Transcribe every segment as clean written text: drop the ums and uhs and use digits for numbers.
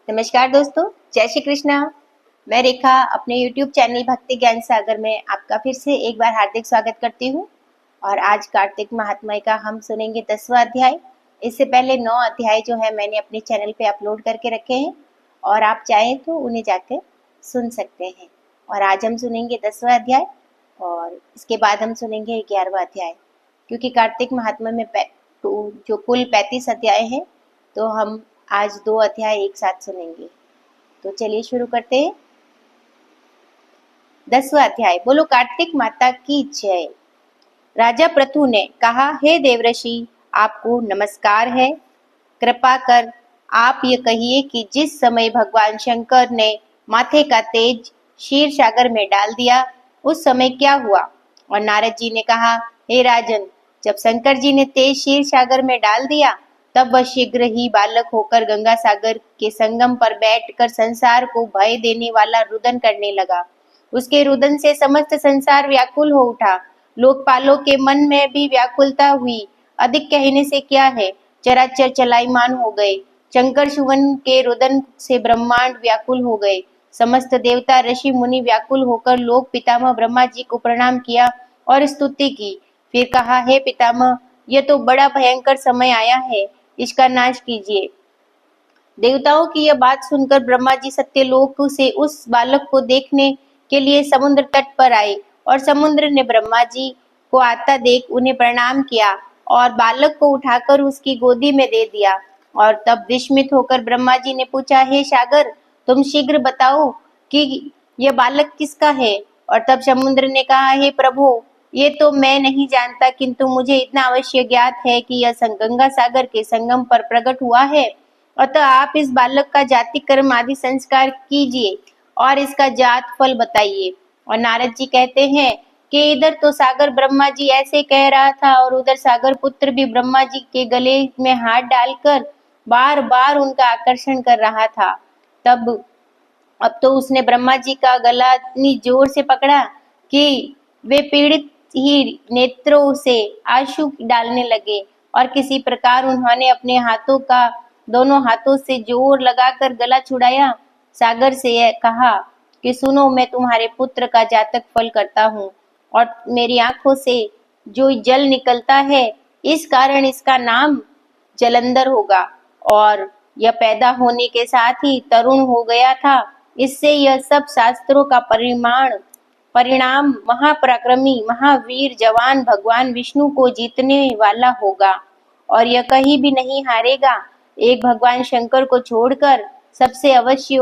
नमस्कार दोस्तों, जय श्री कृष्णा। मैं रेखा अपने YouTube चैनल भक्ति ज्ञान सागर में आपका फिर से एक बार हार्दिक स्वागत करती हूँ। और आज कार्तिक महात्म्य का हम सुनेंगे 10वां अध्याय। इससे पहले 9 अध्याय जो है मैंने अपने चैनल पे अपलोड करके रखे हैं और आप चाहें तो उन्हें जाकर सुन सकते हैं। और आज हम सुनेंगे 10वां अध्याय और इसके बाद हम सुनेंगे 11वां अध्याय, क्योंकि कार्तिक महात्म्य में जो कुल 35 अध्याय हैं तो हम आज 2 अध्याय एक साथ सुनेंगे। तो चलिए शुरू करते हैं। 10वां अध्याय। बोलो कार्तिक माता की जय। राजा पृथु ने कहा, हे देवऋषि, आपको नमस्कार है। कृपा कर आप ये कहिए कि जिस समय भगवान शंकर ने माथे का तेज क्षीर सागर में डाल दिया उस समय क्या हुआ। और नारद जी ने कहा, हे राजन, जब शंकर जी ने तेज क्षीर सागर में डाल दिया तब वह शीघ्र ही बालक होकर गंगा सागर के संगम पर बैठकर संसार को भय देने वाला रुदन करने लगा। उसके रुदन से समस्त संसार व्याकुल हो उठा। लोकपालों के मन में भी व्याकुलता हुई। अधिक कहने से क्या है, चराचर चलायमान हो गए। शंकर सुवन के रुदन से ब्रह्मांड व्याकुल हो गए। समस्त देवता ऋषि मुनि व्याकुल होकर लोक पितामह ब्रह्मा जी को प्रणाम किया और स्तुति की। फिर कहा, हे पितामह, यह तो बड़ा भयंकर समय आया है, इसका नाश कीजिए। देवताओं की यह बात सुनकर ब्रह्मा जी सत्यलोक से उस बालक को देखने के लिए समुद्र तट पर आए और समुद्र ने ब्रह्मा जी को आता देख उन्हें प्रणाम किया और बालक को उठाकर उसकी गोदी में दे दिया। और तब विस्मित होकर ब्रह्मा जी ने पूछा, हे सागर, तुम शीघ्र बताओ कि यह बालक किसका है। और तब समुद्र ने कहा, हे प्रभु, ये तो मैं नहीं जानता, किंतु मुझे इतना अवश्य ज्ञात है कि यह गंगा सागर के संगम पर प्रकट हुआ है। अतः आप इस बालक का जाति कर्म आदि संस्कार कीजिए और इसका जात फल बताइए। और नारद जी कहते हैं कि इधर तो सागर ब्रह्मा जी ऐसे कह रहा था और उधर सागर पुत्र भी ब्रह्मा जी के गले में हाथ डालकर बार बार उनका आकर्षण कर रहा था। अब तो उसने ब्रह्मा जी का गला इतनी जोर से पकड़ा कि वे पीड़ित ही नेत्रों से आंसू डालने लगे और किसी प्रकार उन्होंने अपने दोनों हाथों से जोर लगाकर गला छुड़ाया। सागर से यह कहा कि सुनो, मैं तुम्हारे पुत्र का जातक फल करता हूँ और मेरी आंखों से जो जल निकलता है इस कारण इसका नाम जलंधर होगा। और यह पैदा होने के साथ ही तरुण हो गया था। इससे यह सब शास्त्रों का परिणाम महापराक्रमी महावीर जवान भगवान विष्णु को जीतने वाला होगा और यह कहीं भी नहीं हारेगा। एक भगवान शंकर को छोड़कर सबसे अवस्थ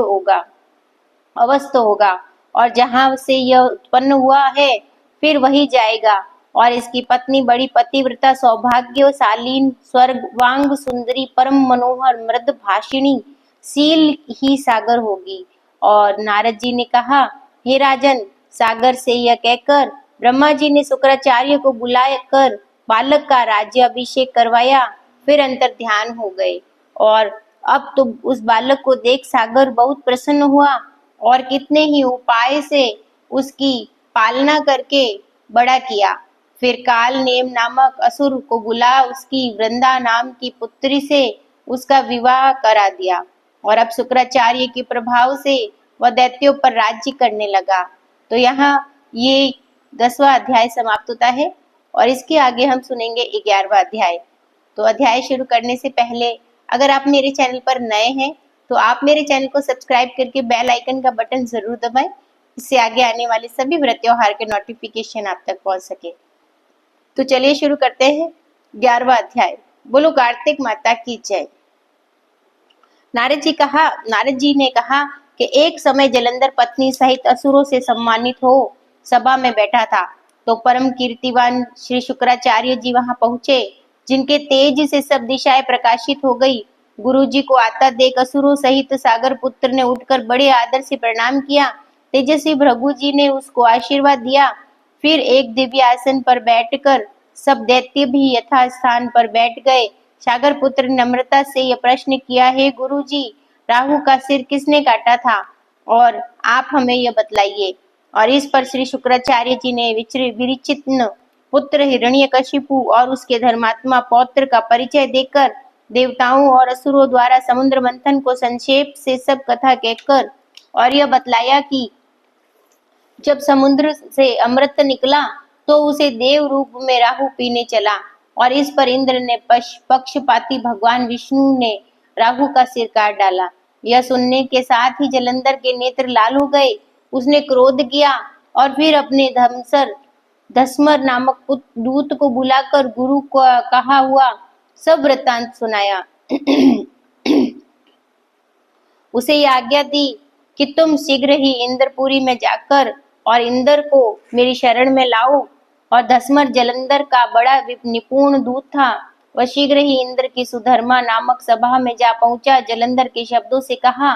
होगा और जहां से यह उत्पन्न हुआ है फिर वही जाएगा। और इसकी पत्नी बड़ी पतिव्रता सौभाग्यशालीन स्वर्गवांग सुंदरी परम मनोहर मृद भाषिणी शील ही सागर होगी। और नारद जी ने कहा, हे राजन, सागर से यह कहकर ब्रह्मा जी ने शुक्राचार्य को बुलाकर बालक का राज्य अभिषेक करवाया। फिर अंतर ध्यान हो गए और अब तो उस बालक को देख सागर बहुत प्रसन्न हुआ और कितने ही उपाय से उसकी पालना करके बड़ा किया। फिर काल नेम नामक असुर को बुला उसकी वृंदा नाम की पुत्री से उसका विवाह करा दिया। और अब शुक्राचार्य के प्रभाव से वह दैत्यों पर राज्य करने लगा। तो यहाँ ये 10वां अध्याय समाप्त होता है और इसके आगे हम सुनेंगे 11वां अध्याय। तो अध्याय शुरू करने से पहले अगर आप मेरे चैनल पर नए हैं तो आप मेरे चैनल को सब्सक्राइब करके बेल आइकन का बटन जरूर दबाएं, इससे आगे आने वाले सभी व्रत त्योहार के नोटिफिकेशन आप तक पहुंच सके। तो चलिए शुरू करते हैं 11वां अध्याय। बोलो कार्तिक माता की जय। नारद जी ने कहा कि एक समय जलंधर पत्नी सहित असुरों से सम्मानित हो सभा में बैठा था तो परम कीर्तिवान श्री शुक्राचार्य जी वहां पहुंचे, जिनके तेज से सब दिशाएं प्रकाशित हो गई। गुरु जी को आता देख असुरों सहित सागर पुत्र ने उठकर बड़े आदर से प्रणाम किया। तेजस्वी भृगु जी ने उसको आशीर्वाद दिया। फिर एक दिव्य आसन पर बैठकर सब दैत्य भी यथा स्थान पर बैठ गए। सागर पुत्र ने नम्रता से यह प्रश्न किया, हे गुरु जी, राहु का सिर किसने काटा था और आप हमें यह बतलाइए। और इस पर श्री शुक्राचार्य जी ने विरिचित्न पुत्र हिरण्यकशिपु और उसके धर्मात्मा पौत्र का परिचय देकर देवताओं और असुरों द्वारा समुद्र मंथन को संक्षेप से सब कथा कहकर और यह बतलाया कि जब समुद्र से अमृत निकला तो उसे देव रूप में राहु पीने चला, और इस पर इंद्र ने पक्षपाती भगवान विष्णु ने राहु का सिर काट डाला। यह सुनने के साथ ही जलंधर के नेत्र लाल हो गए। उसने क्रोध किया और फिर अपने धस्मर नामक दूत को बुलाकर गुरु को कहा हुआ सब वृत्तांत सुनाया। उसे यह आज्ञा दी कि तुम शीघ्र ही इंद्रपुरी में जाकर और इंद्र को मेरी शरण में लाओ। और धस्मर जलंधर का बड़ा निपुण दूत था। वह शीघ्र ही इंद्र की सुधर्मा नामक सभा में जा पहुंचा। जलंधर के शब्दों से कहा,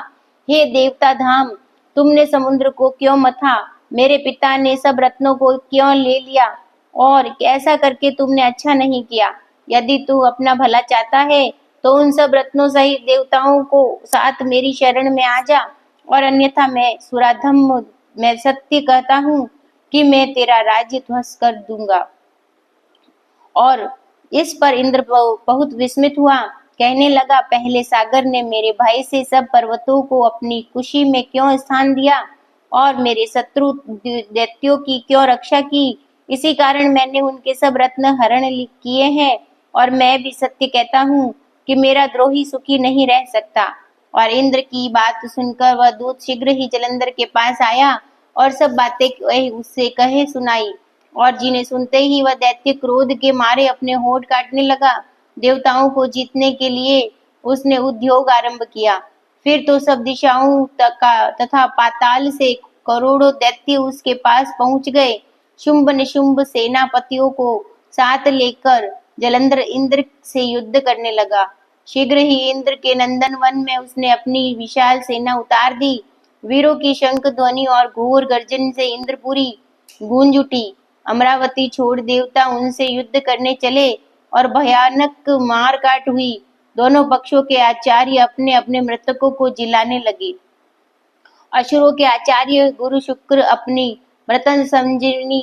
हे देवता धाम, तुमने समुद्र को क्यों मथा? मेरे पिता ने सब रत्नों को क्यों ले लिया? और ऐसा करके तुमने अच्छा नहीं किया। यदि तू अपना भला चाहता है तो उन सब रत्नों सहित देवताओं को साथ मेरी शरण में आ जा, और अन्यथा मैं सत्य कहता हूँ कि मैं तेरा राज्य ध्वस्त कर दूंगा। और इस पर इंद्र बहुत विस्मित हुआ, कहने लगा, पहले सागर ने मेरे भाई से सब पर्वतों को अपनी खुशी में क्यों स्थान दिया और मेरे शत्रु दैत्यों की क्यों रक्षा की? इसी कारण मैंने उनके सब रत्न हरण किए हैं, और मैं भी सत्य कहता हूँ कि मेरा द्रोही सुखी नहीं रह सकता। और इंद्र की बात सुनकर वह दूत शीघ्र ही जलंधर के पास आया और सब बातें उससे कहे सुनाई, और जिन्हें सुनते ही वह दैत्य क्रोध के मारे अपने होठ काटने लगा। देवताओं को जीतने के लिए उसने उद्योग आरंभ किया। फिर तो सब दिशाओं तथा पाताल से करोड़ों दैत्य उसके पास पहुंच गए। शुंभ निशुंभ सेनापतियों को साथ लेकर जलंधर इंद्र से युद्ध करने लगा। शीघ्र ही इंद्र के नंदन वन में उसने अपनी विशाल सेना उतार दी। वीरों की शंख ध्वनि और घोर गर्जन से इंद्रपुरी गूंज उठी। अमरावती छोड़ देवता उनसे युद्ध करने चले और भयानक मार काट हुई। दोनों पक्षों के आचार्य अपने अपने मृतकों को जिलाने लगे। असुरों के आचार्य गुरु शुक्र अपनी मृतन संजीवनी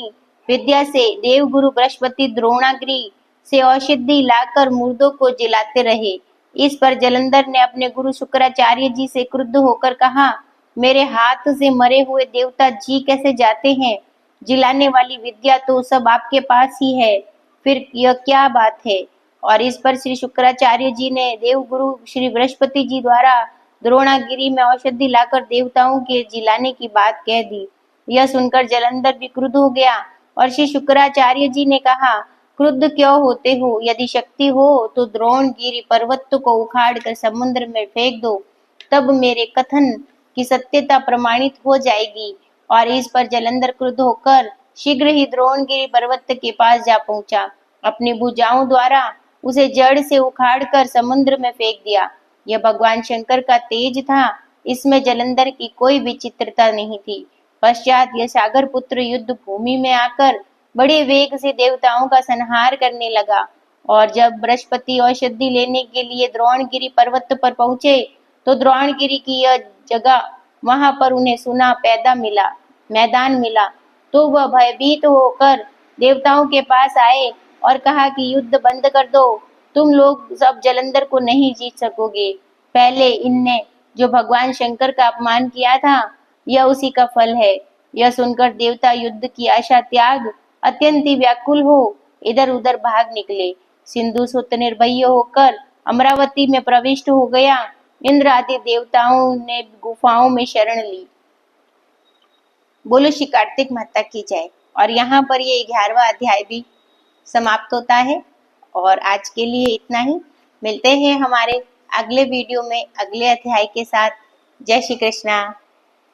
विद्या से देवगुरु बृहस्पति द्रोणागिरी से औषधि लाकर मुर्दों को जिलाते रहे। इस पर जलंधर ने अपने गुरु शुक्राचार्य जी से क्रुद्ध होकर कहा, मेरे हाथ से मरे हुए देवता जी कैसे जाते हैं? जिलाने वाली विद्या तो सब आपके पास ही है, फिर यह क्या बात है? और इस पर श्री शुक्राचार्य जी ने देवगुरु श्री बृहस्पति जी द्वारा द्रोणागिरी में औषधि लाकर देवताओं के जिलाने की बात कह दी। यह सुनकर जलंधर भी क्रुद्ध हो गया और श्री शुक्राचार्य जी ने कहा, क्रुद्ध क्यों होते हो? यदि शक्ति हो तो द्रोणगिरी पर्वत को उखाड़ कर समुद्र में फेंक दो, तब मेरे कथन की सत्यता प्रमाणित हो जाएगी। और इस पर जलंधर क्रुद्ध होकर शीघ्र ही द्रोणगिरी पर्वत के पास जा पहुंचा। अपनी भुजाओं द्वारा उसे जड़ से उखाड़कर समुद्र में फेंक दिया। यह भगवान शंकर का तेज था, इसमें जलंधर की कोई विचित्रता नहीं थी। पश्चात यह सागर पुत्र युद्ध भूमि में आकर बड़े वेग से देवताओं का संहार करने लगा। और जब बृहस्पति औषधि लेने के लिए द्रोणगिरी पर्वत पर पहुंचे तो द्रोणगिरी की यह जगह वहां पर उन्हें सुना मैदान मिला। तो वह भयभीत होकर देवताओं के पास आए और कहा कि युद्ध बंद कर दो, तुम लोग सब जलंधर को नहीं जीत सकोगे। पहले इनने जो भगवान शंकर का अपमान किया था, यह उसी का फल है। यह सुनकर देवता युद्ध की आशा त्याग अत्यंत ही व्याकुल हो इधर उधर भाग निकले। सिंधु सुत निर्भय होकर अमरावती में प्रविष्ट हो गया। इंद्र आदि देवताओं ने गुफाओं में शरण ली। बोलो श्री कार्तिक माता की जय। और यहाँ पर ये 11वां अध्याय भी समाप्त होता है। और आज के लिए इतना ही। मिलते हैं हमारे अगले वीडियो में अगले अध्याय के साथ। जय श्री कृष्णा।